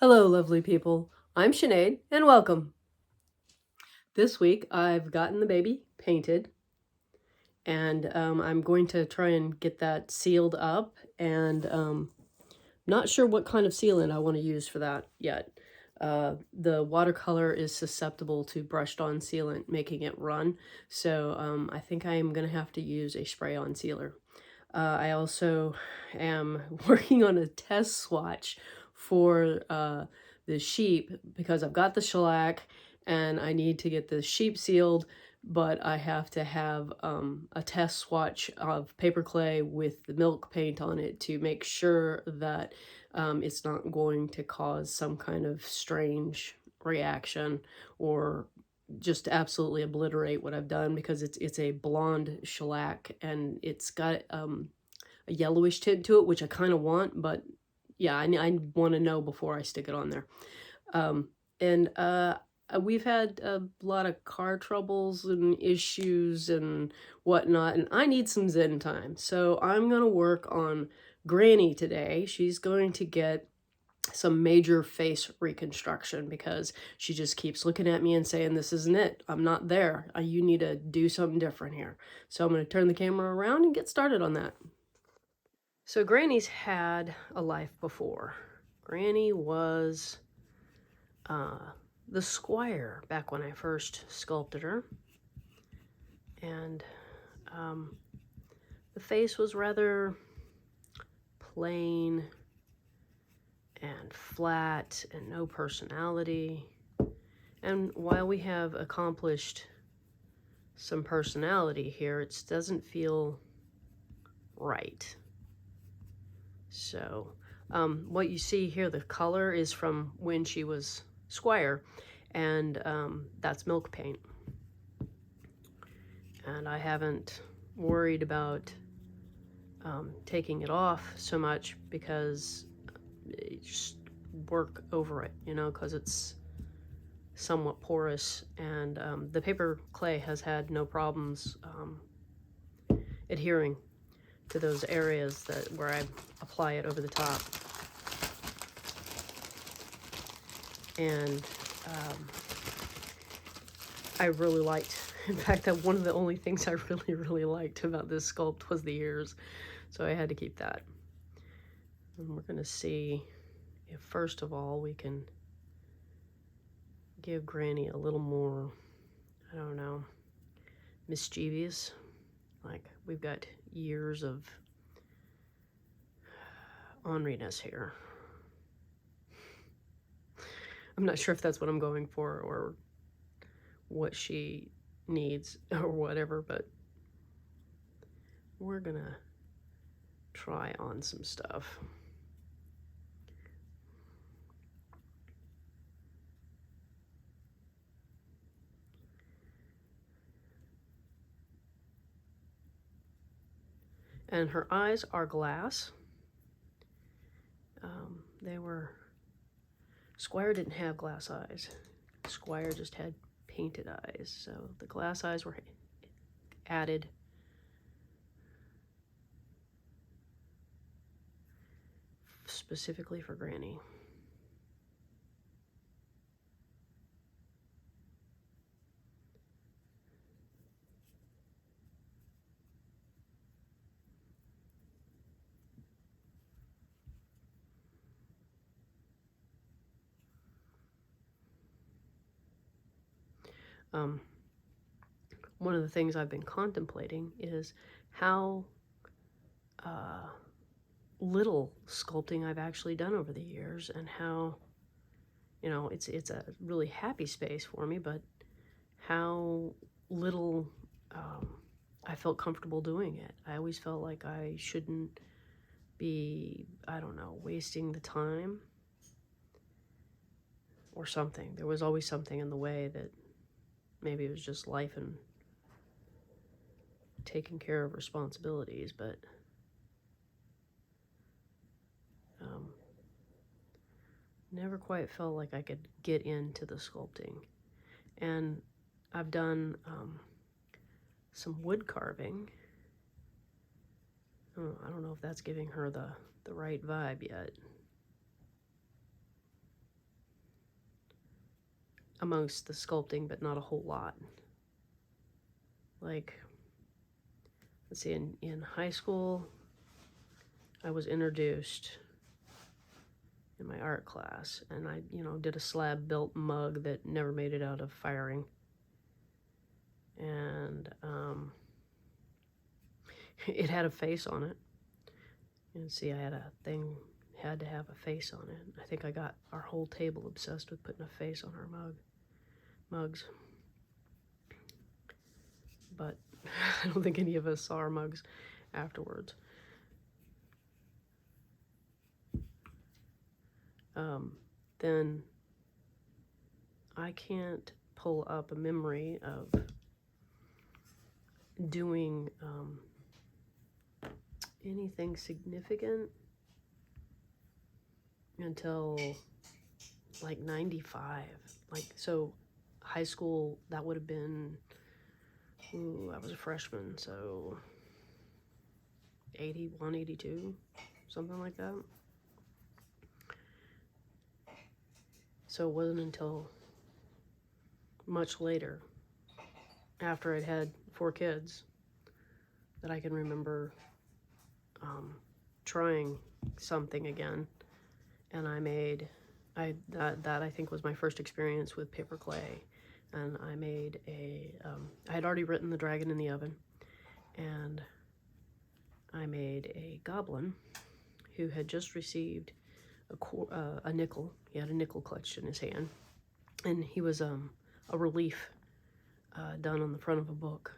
Hello, lovely people. I'm Sinead, and welcome. This week, I've gotten the baby painted, and I'm going to try and get that sealed up, and not sure what kind of sealant I want to use for that yet. The watercolor is susceptible to brushed-on sealant, making it run, so I think I am going to have to use a spray-on sealer. I also am working on a test swatch for the sheep because I've got the shellac and I need to get the sheep sealed, but I have to have a test swatch of paper clay with the milk paint on it to make sure that it's not going to cause some kind of strange reaction or just absolutely obliterate what I've done, because it's a blonde shellac and it's got a yellowish tint to it, which I kind of want, but yeah, I want to know before I stick it on there. And we've had a lot of car troubles and issues and whatnot, and I need some Zen time. So I'm going to work on Granny today. She's going to get some major face reconstruction because she just keeps looking at me and saying, "This isn't it. I'm not there. You need to do something different here." So I'm going to turn the camera around and get started on that. So Granny's had a life before. Granny was the squire back when I first sculpted her. And the face was rather plain and flat and no personality. And while we have accomplished some personality here, it doesn't feel right. So what you see here, the color is from when she was squire, and that's milk paint. And I haven't worried about taking it off so much because you just work over it, you know, because it's somewhat porous, and the paper clay has had no problems adhering to those areas where I apply it over the top. And I really liked, in fact, that one of the only things I really liked about this sculpt was the ears, so I had to keep that. And we're gonna see if first of all we can give Granny a little more, I don't know, mischievous. Like, we've got years of orneriness here. I'm not sure if that's what I'm going for or what she needs or whatever, but we're gonna try on some stuff. And her eyes are glass. They were, Squire didn't have glass eyes. Squire just had painted eyes, so the glass eyes were added. Specifically for Granny. One of the things I've been contemplating is how little sculpting I've actually done over the years, and how, you know, it's a really happy space for me, but how little I felt comfortable doing it. I always felt like I shouldn't be, I don't know, wasting the time or something. There was always something in the way that maybe it was just life and taking care of responsibilities, but never quite felt like I could get into the sculpting. And I've done some wood carving. I don't know if that's giving her the right vibe yet. amongst the sculpting, but not a whole lot. Like, let's see, in high school, I was introduced in my art class, and I, did a slab-built mug that never made it out of firing. And it had a face on it. And see, I had a thing, had to have a face on it. I think I got our whole table obsessed with putting a face on our mugs. But I don't think any of us saw our mugs afterwards. Then I can't pull up a memory of doing anything significant until like 95. Like, so high school, that would have been, I was a freshman, so 81, 82, something like that. So it wasn't until much later, after I'd had 4 kids, that I can remember trying something again. And I made, that I think was my first experience with paper clay. And I made I had already written The Dragon in the Oven, and I made a goblin who had just received a nickel. He had a nickel clutched in his hand, and he was a relief done on the front of a book,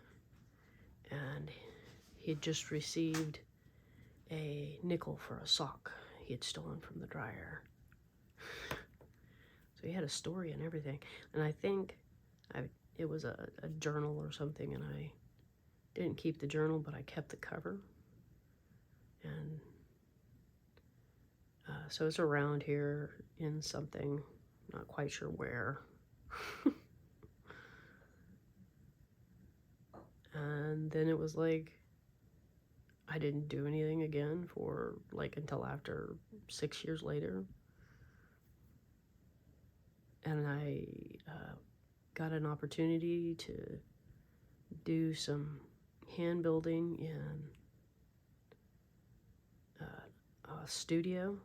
and he had just received a nickel for a sock he had stolen from the dryer. So he had a story and everything, and I think it was a journal or something, and I didn't keep the journal, but I kept the cover. And so it's around here in something, not quite sure where. And then it was like, I didn't do anything again for like until after 6 years later. And I got an opportunity to do some hand building in a studio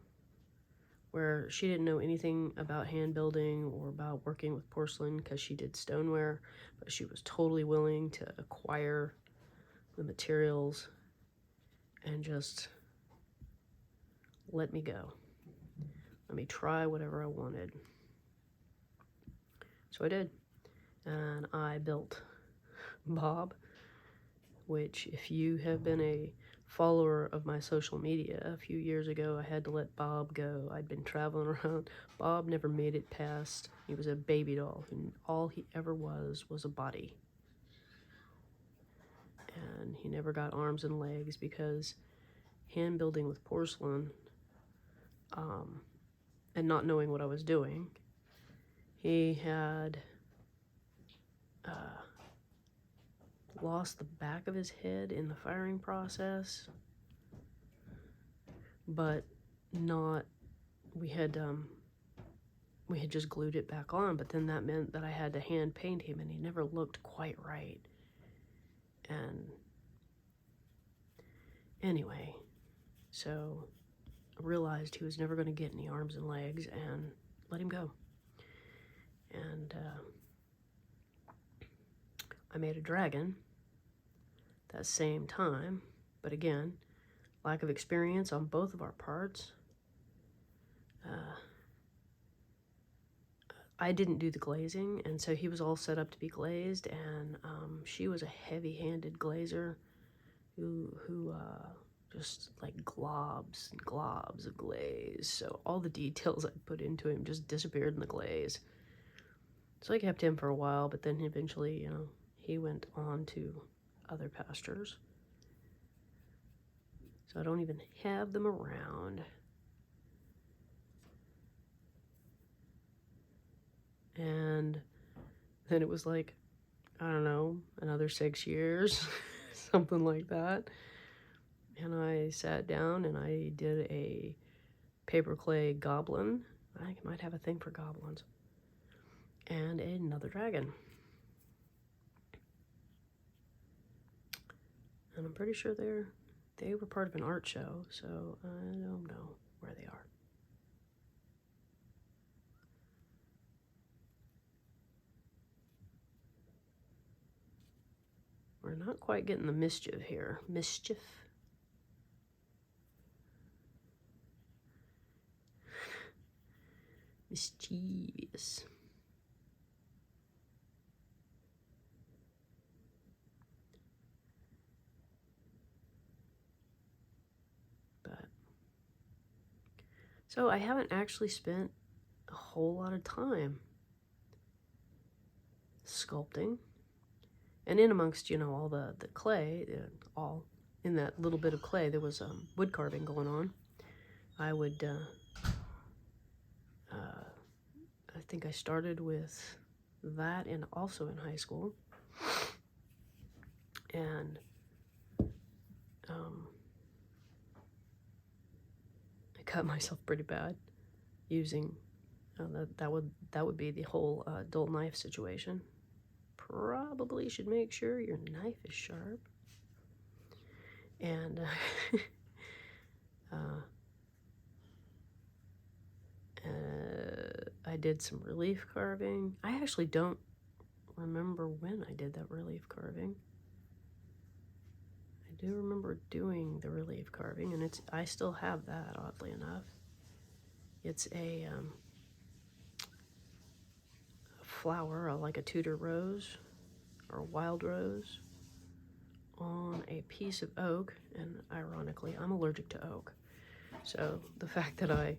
where she didn't know anything about hand building or about working with porcelain because she did stoneware, but she was totally willing to acquire the materials and just let me go. Let me try whatever I wanted. So I did, and I built Bob, which if you have been a follower of my social media, a few years ago I had to let Bob go. I'd been traveling around. Bob never made it past, he was a baby doll, and all he ever was a body. And he never got arms and legs because hand building with porcelain, and not knowing what I was doing, he had lost the back of his head in the firing process, but not, we had just glued it back on, but then that meant that I had to hand paint him, and he never looked quite right. And anyway, so I realized he was never going to get any arms and legs, and let him go. And I made a dragon that same time, but again, lack of experience on both of our parts. I didn't do the glazing, and so he was all set up to be glazed, and she was a heavy-handed glazer who just like globs and globs of glaze, so all the details I put into him just disappeared in the glaze. So I kept him for a while, but then eventually, he went on to other pastures. So I don't even have them around. And then it was like, I don't know, another 6 years, something like that. And I sat down and I did a paper clay goblin. I might have a thing for goblins. and another dragon. And I'm pretty sure they were part of an art show, so I don't know where they are. We're not quite getting the mischief here. Mischief. Mischievous. But so I haven't actually spent a whole lot of time sculpting. And in amongst, you know, all the clay, all in that little bit of clay, there was wood carving going on. I would, I think I started with that and also in high school. And I cut myself pretty bad using, that would be the whole dull knife situation. Probably should make sure your knife is sharp. And I did some relief carving. I actually don't remember when I did that relief carving. I do remember doing the relief carving, and I still have that, oddly enough. It's a flower, like a Tudor rose or wild rose, on a piece of oak. And ironically, I'm allergic to oak. So the fact that I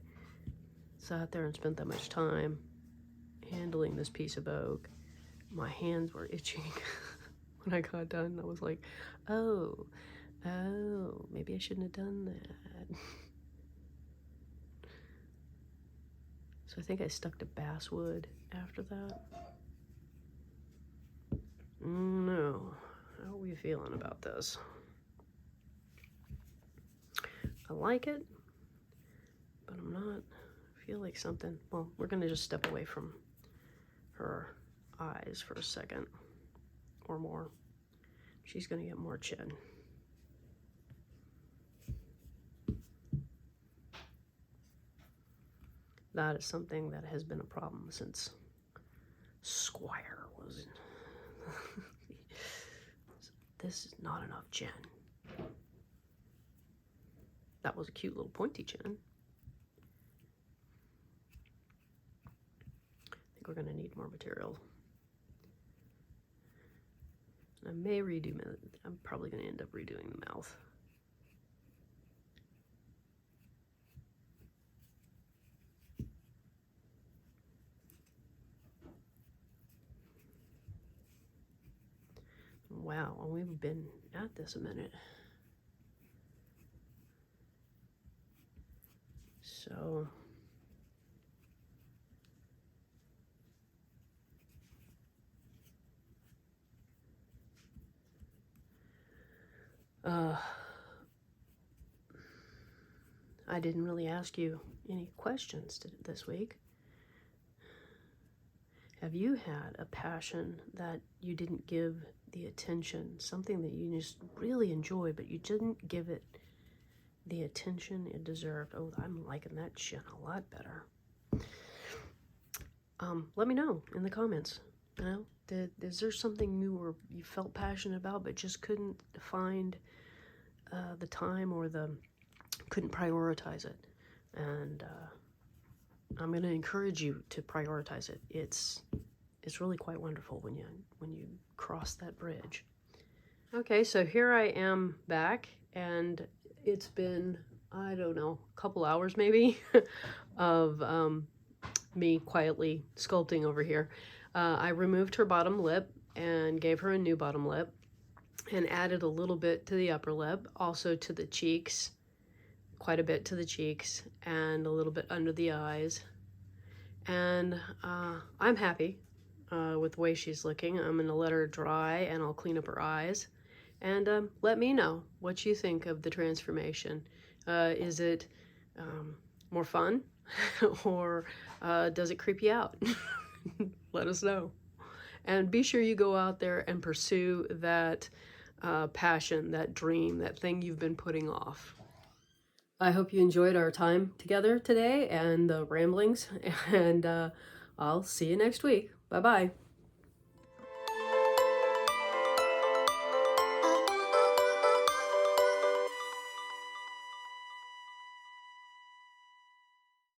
sat there and spent that much time handling this piece of oak, my hands were itching when I got done. I was like, oh, maybe I shouldn't have done that. So I think I stuck to basswood after that. No, how are we feeling about this? I like it, but I'm not, I feel like something, well, we're gonna just step away from her eyes for a second or more. She's gonna get more chin. That is something that has been a problem since Squire was in. This is not enough chin. That was a cute little pointy chin. I think we're gonna need more material. I may redo, I'm probably gonna end up redoing the mouth. Wow, and we've been at this a minute. So I didn't really ask you any questions this week. Have you had a passion that you didn't give the attention, something that you just really enjoy, but you didn't give it the attention it deserved? Oh, I'm liking that chin a lot better. Let me know in the comments. You know, is there something you felt passionate about but just couldn't find the time or couldn't prioritize it? And I'm going to encourage you to prioritize it. It's really quite wonderful when you cross that bridge. Okay, so here I am back, and it's been, I don't know, a couple hours maybe of me quietly sculpting over here. I removed her bottom lip and gave her a new bottom lip and added a little bit to the upper lip, also to the cheeks, quite a bit to the cheeks, and a little bit under the eyes. And I'm happy with the way she's looking. I'm gonna let her dry and I'll clean up her eyes. And let me know what you think of the transformation. Is it more fun or does it creep you out? let us know. And be sure you go out there and pursue that passion, that dream, that thing you've been putting off. I hope you enjoyed our time together today and the ramblings, and I'll see you next week. Bye-bye.